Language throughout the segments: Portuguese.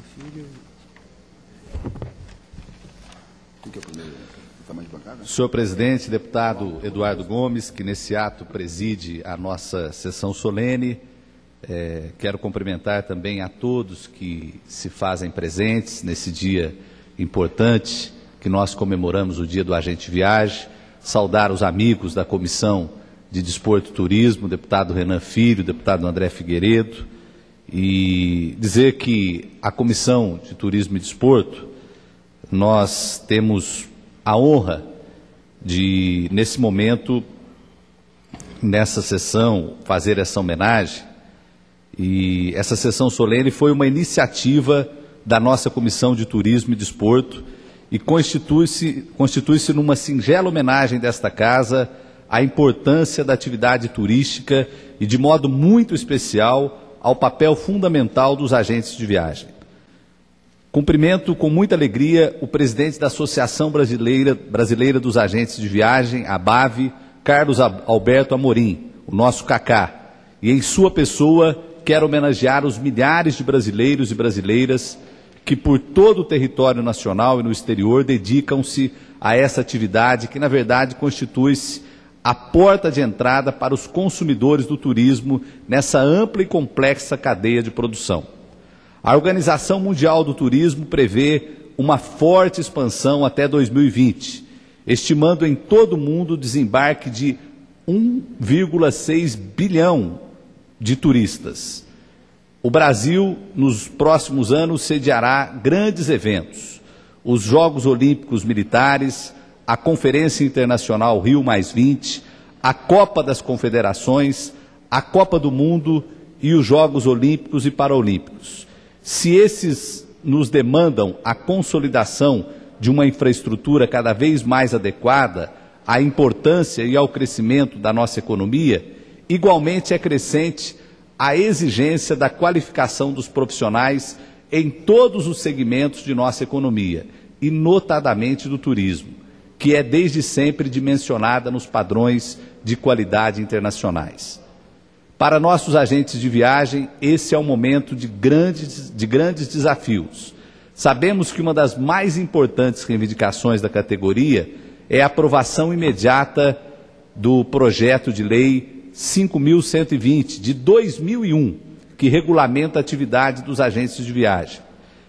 Filho. Quem que é o primeiro? Tamanho de bancada? Senhor presidente, deputado Eduardo Gomes, que nesse ato preside a nossa sessão solene, quero cumprimentar também a todos que se fazem presentes nesse dia importante que nós comemoramos o Dia do Agente de Viagem, saudar os amigos da Comissão de Desporto e Turismo, deputado Renan Filho, deputado André Figueiredo, e dizer que a Comissão de Turismo e Desporto, nós temos a honra de, nesse momento, nessa sessão, fazer essa homenagem. E essa sessão solene foi uma iniciativa da nossa Comissão de Turismo e Desporto e constitui-se numa singela homenagem desta casa à importância da atividade turística e, de modo muito especial, ao papel fundamental dos agentes de viagem. Cumprimento com muita alegria o presidente da Associação Brasileira dos Agentes de Viagem, a ABAV, Carlos Alberto Amorim, o nosso Cacá, e em sua pessoa quero homenagear os milhares de brasileiros e brasileiras que por todo o território nacional e no exterior dedicam-se a essa atividade que, na verdade, constitui-se a porta de entrada para os consumidores do turismo nessa ampla e complexa cadeia de produção. A Organização Mundial do Turismo prevê uma forte expansão até 2020, estimando em todo o mundo o desembarque de 1,6 bilhão de turistas. O Brasil, nos próximos anos, sediará grandes eventos, os Jogos Olímpicos Militares, a Conferência Internacional Rio+20, a Copa das Confederações, a Copa do Mundo e os Jogos Olímpicos e Paralímpicos. Se esses nos demandam a consolidação de uma infraestrutura cada vez mais adequada à importância e ao crescimento da nossa economia, igualmente é crescente a exigência da qualificação dos profissionais em todos os segmentos de nossa economia, e notadamente do turismo, que é desde sempre dimensionada nos padrões de qualidade internacionais. Para nossos agentes de viagem, esse é um momento de grandes desafios. Sabemos que uma das mais importantes reivindicações da categoria é a aprovação imediata do projeto de lei 5.120, de 2001, que regulamenta a atividade dos agentes de viagem.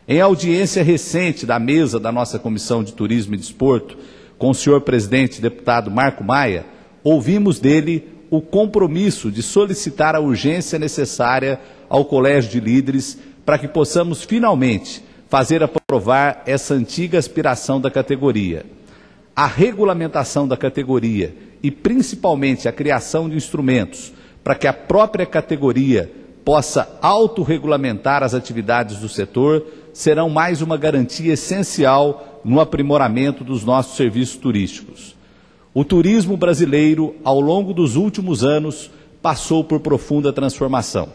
Em audiência recente da mesa da nossa Comissão de Turismo e Desporto, com o senhor presidente, deputado Marco Maia, ouvimos dele o compromisso de solicitar a urgência necessária ao Colégio de Líderes para que possamos finalmente fazer aprovar essa antiga aspiração da categoria. A regulamentação da categoria e principalmente a criação de instrumentos para que a própria categoria possa autorregulamentar as atividades do setor serão mais uma garantia essencial no aprimoramento dos nossos serviços turísticos. O turismo brasileiro, ao longo dos últimos anos, passou por profunda transformação.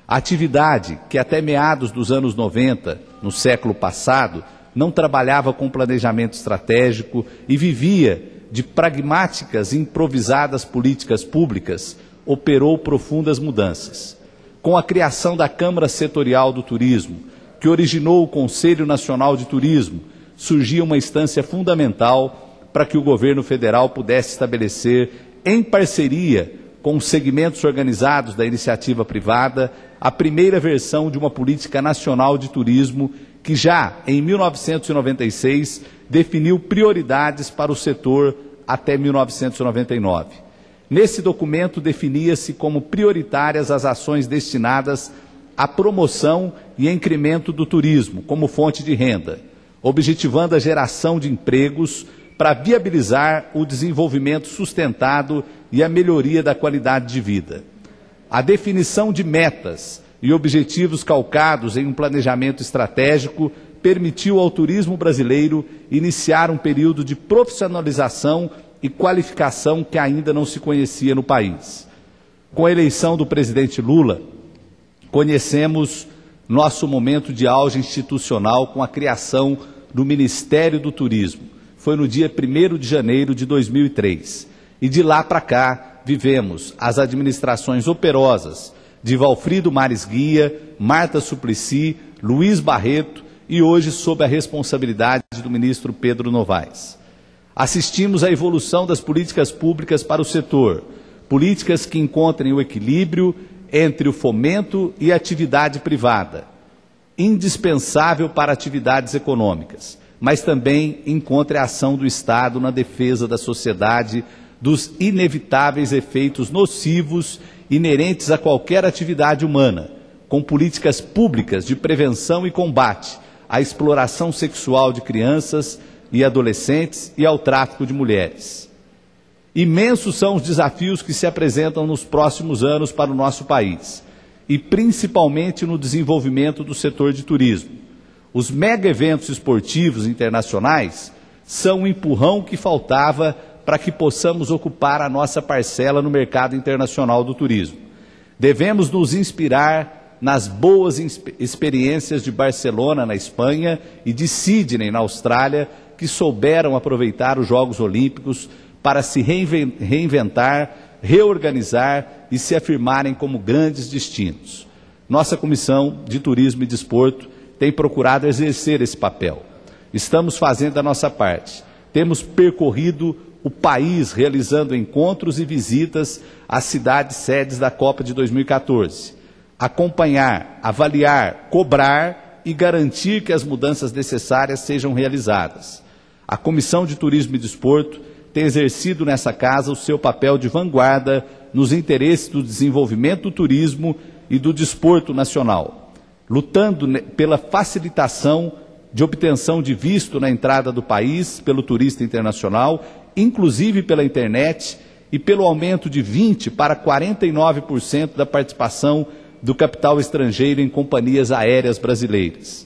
A atividade que até meados dos anos 90, no século passado, não trabalhava com planejamento estratégico e vivia de pragmáticas e improvisadas políticas públicas, operou profundas mudanças. Com a criação da Câmara Setorial do Turismo, que originou o Conselho Nacional de Turismo, surgiu uma instância fundamental para que o governo federal pudesse estabelecer, em parceria com os segmentos organizados da iniciativa privada, a primeira versão de uma política nacional de turismo que já, em 1996, definiu prioridades para o setor até 1999. Nesse documento definia-se como prioritárias as ações destinadas à promoção e incremento do turismo como fonte de renda, objetivando a geração de empregos para viabilizar o desenvolvimento sustentado e a melhoria da qualidade de vida. A definição de metas e objetivos calcados em um planejamento estratégico permitiu ao turismo brasileiro iniciar um período de profissionalização e qualificação que ainda não se conhecia no país. Com a eleição do presidente Lula, conhecemos nosso momento de auge institucional com a criação do Ministério do Turismo. Foi no dia 1º de janeiro de 2003. E de lá para cá, vivemos as administrações operosas de Valfrido Mares Guia, Marta Suplicy, Luiz Barreto e hoje sob a responsabilidade do ministro Pedro Novaes. Assistimos à evolução das políticas públicas para o setor, políticas que encontrem o equilíbrio entre o fomento e a atividade privada, indispensável para atividades econômicas, mas também encontre a ação do Estado na defesa da sociedade dos inevitáveis efeitos nocivos inerentes a qualquer atividade humana, com políticas públicas de prevenção e combate à exploração sexual de crianças e adolescentes e ao tráfico de mulheres. Imensos são os desafios que se apresentam nos próximos anos para o nosso país, e principalmente no desenvolvimento do setor de turismo. Os mega-eventos esportivos internacionais são o empurrão que faltava para que possamos ocupar a nossa parcela no mercado internacional do turismo. Devemos nos inspirar nas boas experiências de Barcelona, na Espanha, e de Sydney, na Austrália, que souberam aproveitar os Jogos Olímpicos para se reinventar, reorganizar e se afirmarem como grandes destinos. Nossa Comissão de Turismo e Desporto tem procurado exercer esse papel. Estamos fazendo a nossa parte. Temos percorrido o país realizando encontros e visitas às cidades sedes da Copa de 2014. Acompanhar, avaliar, cobrar e garantir que as mudanças necessárias sejam realizadas. A Comissão de Turismo e Desporto tem exercido nessa casa o seu papel de vanguarda nos interesses do desenvolvimento do turismo e do desporto nacional, lutando pela facilitação de obtenção de visto na entrada do país pelo turista internacional, inclusive pela internet, e pelo aumento de 20% para 49% da participação do capital estrangeiro em companhias aéreas brasileiras.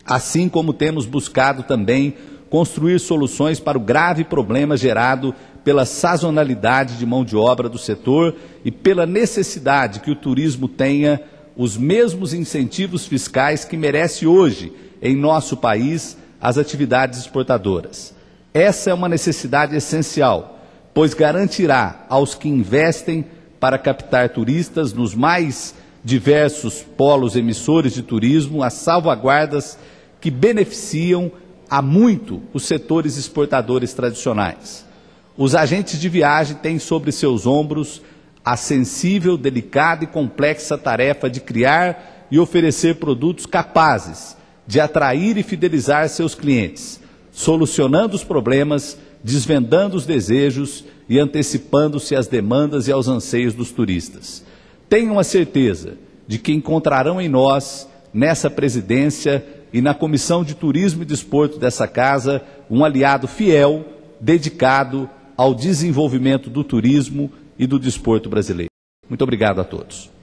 Assim como temos buscado também construir soluções para o grave problema gerado pela sazonalidade de mão de obra do setor e pela necessidade que o turismo tenha os mesmos incentivos fiscais que merece hoje, em nosso país, as atividades exportadoras. Essa é uma necessidade essencial, pois garantirá aos que investem para captar turistas nos mais diversos polos emissores de turismo as salvaguardas que beneficiam há muito os setores exportadores tradicionais. Os agentes de viagem têm sobre seus ombros a sensível, delicada e complexa tarefa de criar e oferecer produtos capazes de atrair e fidelizar seus clientes, solucionando os problemas, desvendando os desejos e antecipando-se às demandas e aos anseios dos turistas. Tenham a certeza de que encontrarão em nós, nessa presidência e na Comissão de Turismo e Desporto dessa casa, um aliado fiel, dedicado ao desenvolvimento do turismo e do desporto brasileiro. Muito obrigado a todos.